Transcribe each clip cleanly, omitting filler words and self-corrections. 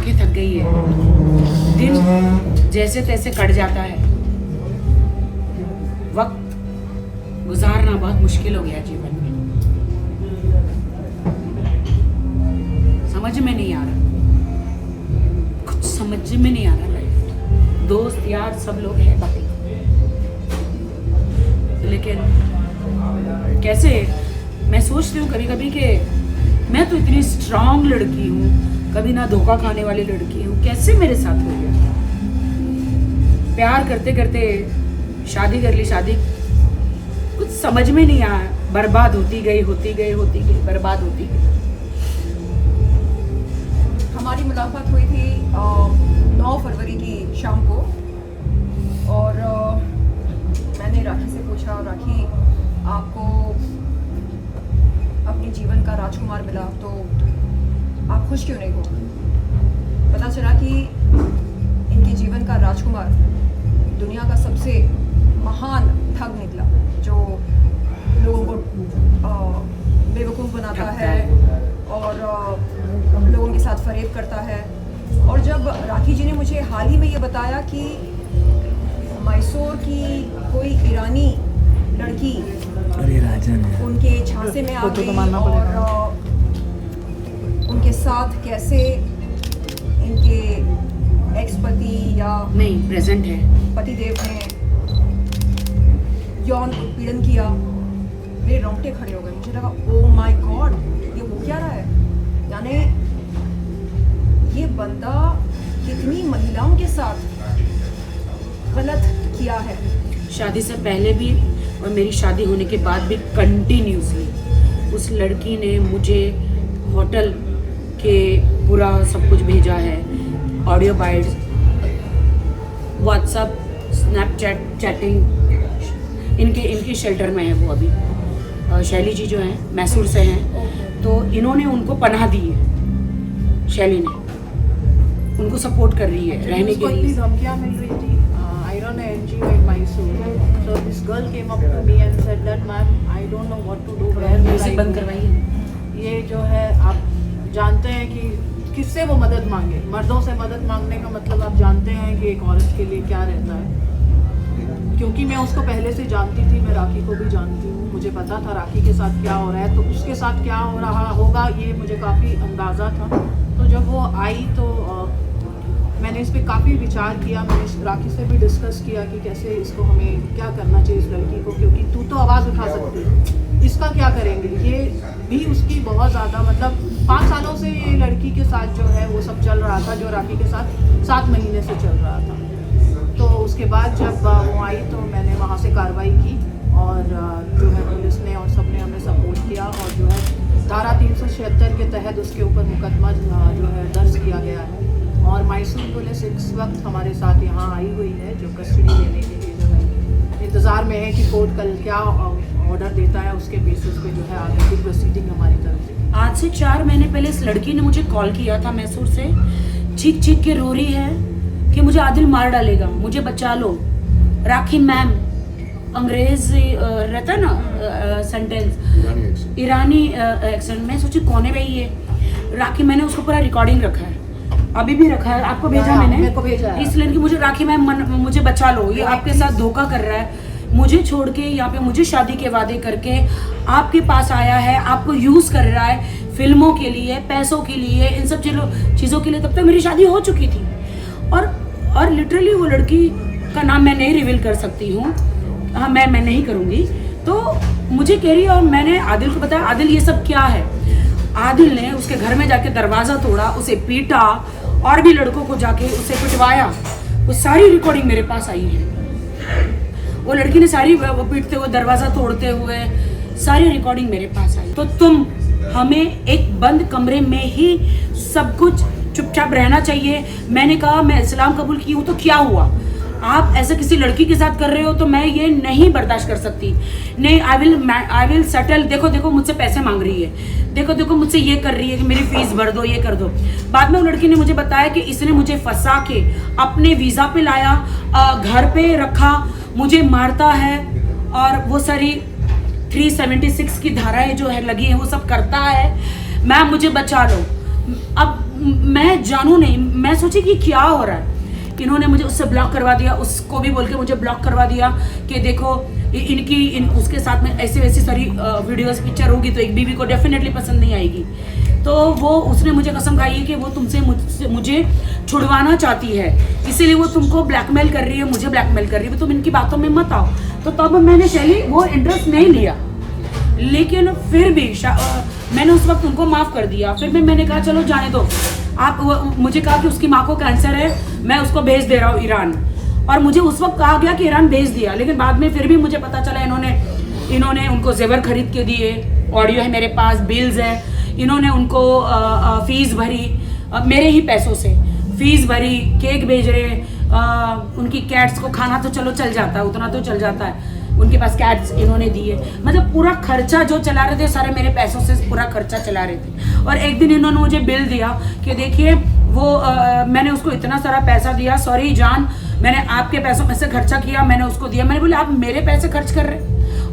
आंखें थक गई है, दिन जैसे तैसे कट जाता है, वक्त गुजारना बहुत मुश्किल हो गया जीवन में। समझ में नहीं आ रहा, कुछ समझ में नहीं आ रहा लाइफ। दोस्त यार सब लोग हैं बाकी, लेकिन कैसे मैं सोचती हूँ कभी कभी कि मैं तो इतनी स्ट्रांग लड़की हूँ, कभी ना धोखा खाने वाली लड़की हूँ, कैसे मेरे साथ हो गया। प्यार करते करते शादी कर ली, शादी कुछ समझ में नहीं आया, बर्बाद होती गई बर्बाद होती गई। हमारी मुलाकात हुई थी 9 फरवरी की शाम को, और मैंने राखी से पूछा, राखी आपको अपने जीवन का राजकुमार मिला तो आप खुश क्यों नहीं हो? पता चला कि इनके जीवन का राजकुमार दुनिया का सबसे महान ठग निकला, जो लोगों को बेवकूफ़ बनाता है और लोगों के साथ फरेब करता है। और जब राखी जी ने मुझे हाल ही में ये बताया कि मैसूर की कोई ईरानी लड़की उनके झांसे में आ गई और उनके साथ कैसे इनके एक्स पति या नहीं प्रेजेंट है पतिदेव ने यौन उत्पीड़न किया, मेरे रोंगटे खड़े हो गए। मुझे लगा ओ माय गॉड, ये हो क्या रहा है? यानी ये बंदा कितनी महिलाओं के साथ गलत किया है। शादी से पहले भी और मेरी शादी होने के बाद भी कंटिन्यूसली उस लड़की ने मुझे होटल के पूरा सब कुछ भेजा है, audio bytes, WhatsApp, Snapchat, chatting. इनके शेल्टर में है वो अभी। शैली जी जो हैं मैसूर से हैं, तो इन्होंने उनको पनाह दी है, शैली ने उनको सपोर्ट कर रही है रहने के लिए। धमकियाँ मिल रही थी। I run an NGO in Mysore. So this girl came up to me and said that ma'am, I don't know what to do. Where music बंद करवाइए। ये जो है आप जानते हैं कि किससे वो मदद मांगे। मर्दों से मदद मांगने का मतलब आप जानते हैं कि एक औरत के लिए क्या रहता है। क्योंकि मैं उसको पहले से जानती थी, मैं राखी को भी जानती हूँ, मुझे पता था राखी के साथ क्या हो रहा है, तो उसके साथ क्या हो रहा होगा ये मुझे काफ़ी अंदाज़ा था। तो जब वो आई तो मैंने इस पर काफ़ी विचार किया। मैंने राखी से भी डिस्कस किया कि कैसे इसको हमें क्या करना चाहिए इस लड़की को, क्योंकि तू तो आवाज़ उठा सकती है, इसका क्या करेंगे। ये भी उसकी बहुत ज़्यादा मतलब 5 सालों से ये लड़की के साथ जो है वो सब चल रहा था, जो राखी के साथ 7 महीने से चल रहा था। तो उसके बाद जब वो आई तो मैंने वहाँ से कार्रवाई की और जो है पुलिस ने और सब ने हमें सपोर्ट किया, और जो है धारा 376 के तहत उसके ऊपर मुकदमा जो है दर्ज किया गया है। और मैसूर पुलिस इस वक्त हमारे साथ यहाँ आई हुई है, जो कस्टडी लेने के लिए जो है इंतज़ार में है कि कोर्ट कल क्या ऑर्डर देता है, उसके बेसिस पे जो है आगे की प्रोसीडिंग हमारी तरफ से। आज से 4 महीने पहले इस लड़की ने मुझे कॉल किया था मैसूर से, चीख चीख के रो रही है कि मुझे आदिल मार डालेगा, मुझे बचा लो। राखी मैम, अंग्रेज रहता है ना सेंटेंस, ईरानी एक्सेंट में सोची कौन है भाई ये। राखी, मैंने उसको पूरा रिकॉर्डिंग रखा है, अभी भी रखा है, आपको भेजा मैंने, मेरे को भेजा है। इस लड़की मुझे राखी मैम मुझे बचा लो, ये आपके साथ धोखा कर रहा है, मुझे छोड़ के यहाँ पे मुझे शादी के वादे करके आपके पास आया है, आपको यूज कर रहा है फिल्मों के लिए, पैसों के लिए, इन सब चीज़ों के लिए। तब तक मेरी शादी हो चुकी थी। और लिटरली वो लड़की का नाम मैं नहीं रिवील कर सकती हूँ, हाँ मैं नहीं करूँगी। तो मुझे कह रही है, और मैंने आदिल को बताया, आदिल ये सब क्या है। आदिल ने उसके घर में जाके दरवाज़ा तोड़ा, उसे पीटा, और भी लड़कों को जाके उसे पिटवाया। वो सारी रिकॉर्डिंग मेरे पास आई है। वो लड़की ने सारी वो पीटते हुए, दरवाज़ा तोड़ते हुए सारी रिकॉर्डिंग मेरे पास आई। तो तुम हमें एक बंद कमरे में ही सब कुछ चुपचाप रहना चाहिए। मैंने कहा मैं इस्लाम कबूल की हूँ तो क्या हुआ, आप ऐसा किसी लड़की के साथ कर रहे हो तो मैं ये नहीं बर्दाश्त कर सकती। नहीं, आई विल सेटल। देखो मुझसे पैसे मांग रही है, देखो मुझसे ये कर रही है कि मेरी फीस भर दो, ये कर दो। बाद में वो लड़की ने मुझे बताया कि इसने मुझे फंसा के अपने वीज़ा पे लाया, घर पे रखा, मुझे मारता है, और वो सारी 376 की धाराएं जो है लगी है वो सब करता है। मैम मुझे बचा लो। अब मैं जानू नहीं, मैं सोची कि क्या हो रहा है। इन्होंने मुझे उससे ब्लॉक करवा दिया, उसको भी बोल के मुझे ब्लॉक करवा दिया कि देखो उसके साथ में ऐसी वैसी सारी वीडियोस पिक्चर होगी तो एक बीवी को डेफिनेटली पसंद नहीं आएगी। तो वो उसने मुझे कसम खाई है कि वो तुमसे मुझे छुड़वाना चाहती है, इसीलिए वो तुमको ब्लैकमेल कर रही है, मुझे ब्लैकमेल कर रही है, तुम इनकी बातों में मत आओ। तो तब मैंने शैली वो इंटरेस्ट नहीं लिया, लेकिन फिर भी मैंने उस वक्त उनको माफ़ कर दिया। फिर भी मैंने कहा चलो जाने दो आप। मुझे कहा कि उसकी माँ को कैंसर है, मैं उसको भेज दे रहा हूँ ईरान, और मुझे उस वक्त कहा गया कि ईरान भेज दिया। लेकिन बाद में फिर भी मुझे पता चला इन्होंने उनको जेवर खरीद के दिए, ऑडियो है मेरे पास, बिल्स है, इन्होंने उनको फीस भरी, मेरे ही पैसों से फीस भरी, केक भेज रहे, उनकी कैट्स को खाना तो चलो चल जाता है, उतना तो चल जाता है, उनके पास कैट्स इन्होंने दिए। मतलब पूरा खर्चा जो चला रहे थे सारे मेरे पैसों से पूरा खर्चा चला रहे थे। और एक दिन इन्होंने मुझे बिल दिया कि देखिए वो मैंने उसको इतना सारा पैसा दिया, सॉरी जान मैंने आपके पैसों में से खर्चा किया, मैंने उसको दिया। मैंने बोला आप मेरे पैसे खर्च कर रहे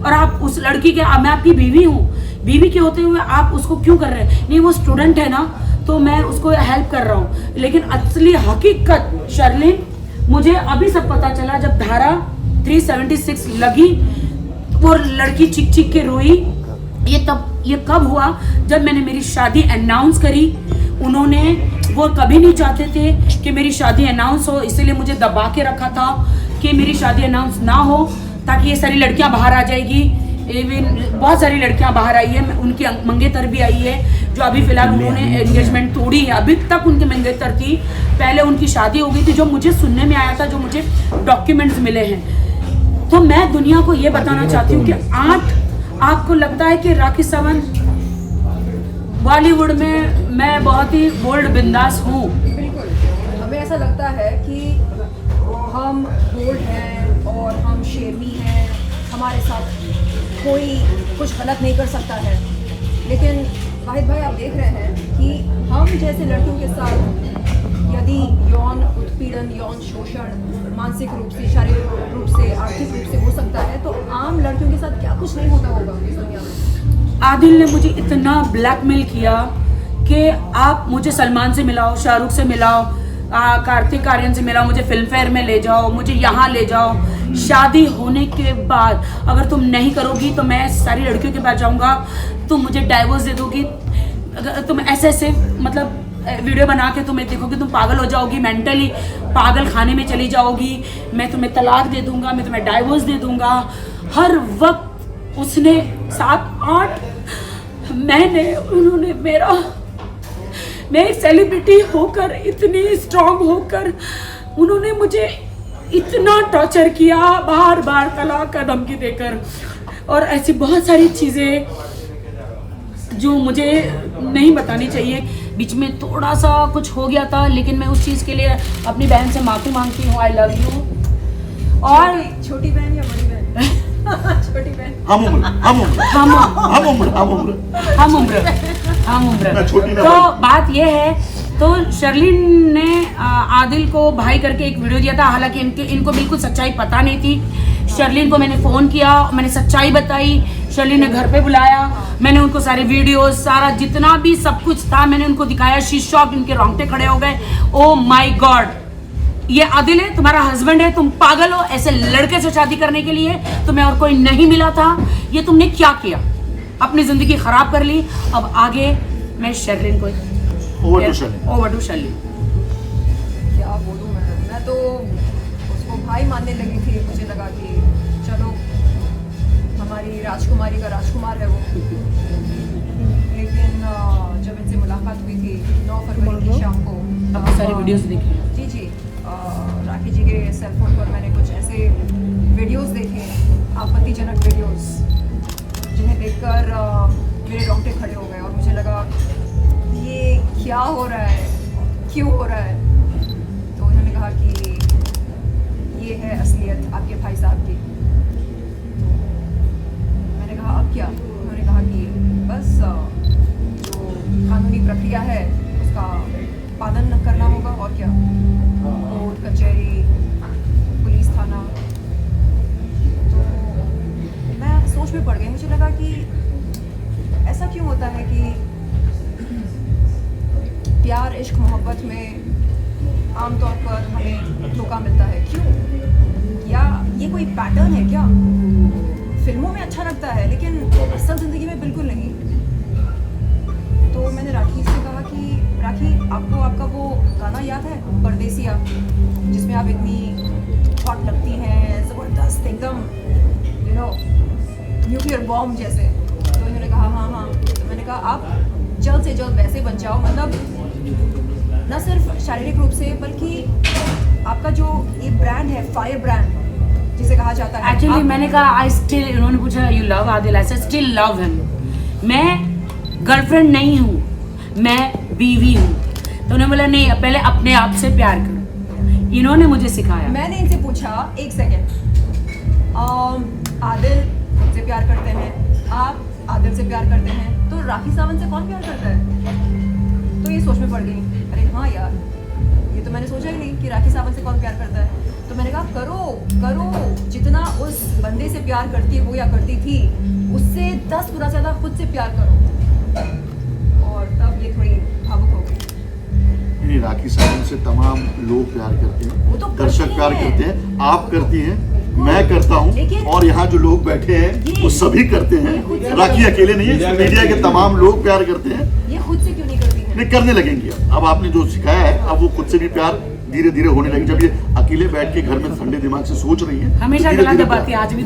और आप उस लड़की के, मैं आपकी बीवी हूँ, बीवी के होते हुए आप उसको क्यों कर रहे हैं? नहीं वो स्टूडेंट है ना, तो मैं उसको हेल्प कर रहा हूँ। लेकिन असली हकीकत शर्लिन मुझे अभी सब पता चला जब धारा 376 लगी, वो लड़की चीख चीख के रोई। ये कब हुआ? जब मैंने मेरी शादी अनाउंस करी। वो कभी नहीं चाहते थे कि मेरी शादी अनाउंस हो, इसीलिए मुझे दबा के रखा था कि मेरी शादी अनाउंस ना हो, ताकि ये सारी लड़कियां बाहर आ जाएगी। इवन बहुत सारी लड़कियां बाहर आई है, उनकी मंगेतर भी आई है, जो अभी फिलहाल उन्होंने एंगेजमेंट तोड़ी है, अभी तक उनकी मंगेतर थी, पहले उनकी शादी हो गई थी, जो मुझे सुनने में आया था, जो मुझे डॉक्यूमेंट्स मिले हैं। तो मैं दुनिया को ये बताना चाहती हूँ कि आपको लगता है कि राखी सावंत बॉलीवुड में मैं बहुत ही बोल्ड बिंदास हूँ। बिल्कुल, हमें ऐसा लगता है कि हम बोल्ड हैं और हम शेरनी हैं, हमारे साथ कोई कुछ गलत नहीं कर सकता है। लेकिन वाहिद भाई आप देख रहे हैं कि हम जैसे लड़कियों के साथ यदि यौन उत्पीड़न, यौन शोषण मानसिक रूप से, शारीरिक रूप से, आर्थिक रूप से हो सकता है, तो आम लड़कियों के साथ क्या कुछ नहीं होता होगा इस दुनिया में। आदिल ने मुझे इतना ब्लैकमेल किया कि आप मुझे सलमान से मिलाओ, शाहरुख से मिलाओ, कार्तिक आर्यन से मिलाओ, मुझे फिल्म फेयर में ले जाओ, मुझे यहाँ ले जाओ। शादी होने के बाद अगर तुम नहीं करोगी तो मैं सारी लड़कियों के पास जाऊँगा, तुम मुझे डाइवोर्स दे दोगी, अगर तुम ऐसे मतलब वीडियो बना के तुम्हें देखोगे, तुम पागल हो जाओगी, मेंटली पागल खाने में चली जाओगी, मैं तुम्हें तलाक दे दूंगा, मैं तुम्हें डाइवोर्स दे दूंगा। हर वक्त उसने 7-8 महीने उन्होंने मैं एक सेलिब्रिटी होकर, इतनी स्ट्रांग होकर उन्होंने मुझे इतना टॉर्चर किया, बार बार तलाक का धमकी देकर, और ऐसी बहुत सारी चीज़ें जो मुझे नहीं बतानी चाहिए। बीच में थोड़ा सा कुछ हो गया था, लेकिन मैं उस चीज़ के लिए अपनी बहन से माफ़ी मांगती हूँ। I love you. और छोटी बहन या बड़ी बहन? छोटी बहन। हम उम्र। तो बात ये है, तो शर्लिन ने आदिल को भाई करके एक वीडियो दिया था, हालांकि इनको बिल्कुल सच्चाई पता नहीं थी। शर्लिन को मैंने फ़ोन किया, मैंने सच्चाई बताई, शर्लिन ने घर पे बुलाया, मैंने उनको सारे वीडियोस, सारा जितना भी सब कुछ था मैंने उनको दिखाया। शी शॉक्ड, इनके रोंगटे खड़े हो गए। ओ माय गॉड, ये आदिल है, तुम्हारा हस्बैंड है, तुम पागल हो? ऐसे लड़के से शादी करने के लिए तुम्हें और कोई नहीं मिला था? ये तुमने क्या किया? अपनी जिंदगी खराब कर ली। अब आगे मैं शर्लिन को ओवर टू शर्लिन। क्या बोलूं मैं तो उसको भाई मानने लगी थी। मुझे लगा कि चलो हमारी राजकुमारी का राजकुमार है वो। लेकिन जब इनसे मुलाकात हुई थी 9 फरवरी की शाम को, आपकी सारी वीडियोस देखी? जी, राखी जी के सेल फोन पर मैंने कुछ ऐसे वीडियोस देखे, आपत्तिजनक वीडियोस, जिन्हें देखकर मेरे रोंगटे खड़े हो गए और मुझे लगा ये क्या हो रहा है, क्यों हो रहा है। तो उन्होंने कहा कि ये है असलियत आपके भाई साहब की। तो मैंने कहा अब क्या? उन्होंने कहा कि बस जो कानूनी प्रक्रिया है उसका पालन करना होगा, और क्या, कोर्ट कचहरी, पुलिस थाना। तो मैं सोच में पड़ गई। मुझे लगा कि ऐसा क्यों होता है कि प्यार इश्क मोहब्बत में आमतौर पर हमें धोखा मिलता है, क्यों? या ये कोई पैटर्न है क्या? फिल्मों में अच्छा लगता है लेकिन असल ज़िंदगी में बिल्कुल नहीं। तो मैंने राखी से कहा कि राखी, आपको आपका वो गाना याद है परदेसिया, जिसमें आप इतनी हॉट लगती हैं, ज़बरदस्त एकदम न्यूक्लियर बॉम्ब जैसे। तो इन्होंने कहा हाँ। तो मैंने कहा आप जल्द से जल्द वैसे बन जाओ, मतलब न सिर्फ शारीरिक रूप से बल्कि आपका जो ये ब्रांड है, फायर ब्रांड जिसे कहा जाता है। एक्चुअली मैंने कहा आई स्टिल, इन्होंने पूछा you love Adil, I said still love him. मैं गर्लफ्रेंड नहीं हूँ, मैं बीवी हूँ। तो उन्होंने बोला नहीं, पहले अपने आप से प्यार करो। इन्होंने मुझे सिखाया। मैंने इनसे पूछा एक सेकेंड, आदिल से प्यार करते हैं, आप आदिल से प्यार करते हैं, तो राखी सावंत से कौन प्यार करता है? तो ये सोच में पड़ गई, अरे हाँ यार, ये तो मैंने सोचा ही नहीं कि राखी सावंत से कौन प्यार करता है। तो मैंने कहा करो, जितना उस बंदे से प्यार करती है वो या करती थी, उससे 10 गुना ज़्यादा खुद से प्यार करो। और तब ये थोड़ी भावुक हो गई। राखी सावंत से तमाम लोग प्यार करते वो तो हैं, दर्शक करते प्यार हैं। करते हैं, आप करती हैं, मैं करता हूँ, लेकिन- और यहाँ जो लोग बैठे हैं वो सभी करते ये हैं। खुद से- राखी अकेले नहीं है, मीडिया के तमाम लोग प्यार करते हैं। ये खुद से क्यों नहीं करती है? नहीं, करने लगेंगी। अब आपने जो सिखाया है, अब वो खुद से भी प्यार धीरे धीरे होने लगे। जब ये अकेले बैठ के घर में ठंडे दिमाग से सोच रही है, हमेशा धीरे-धीरे गला प्यार- दबाती है, आज भी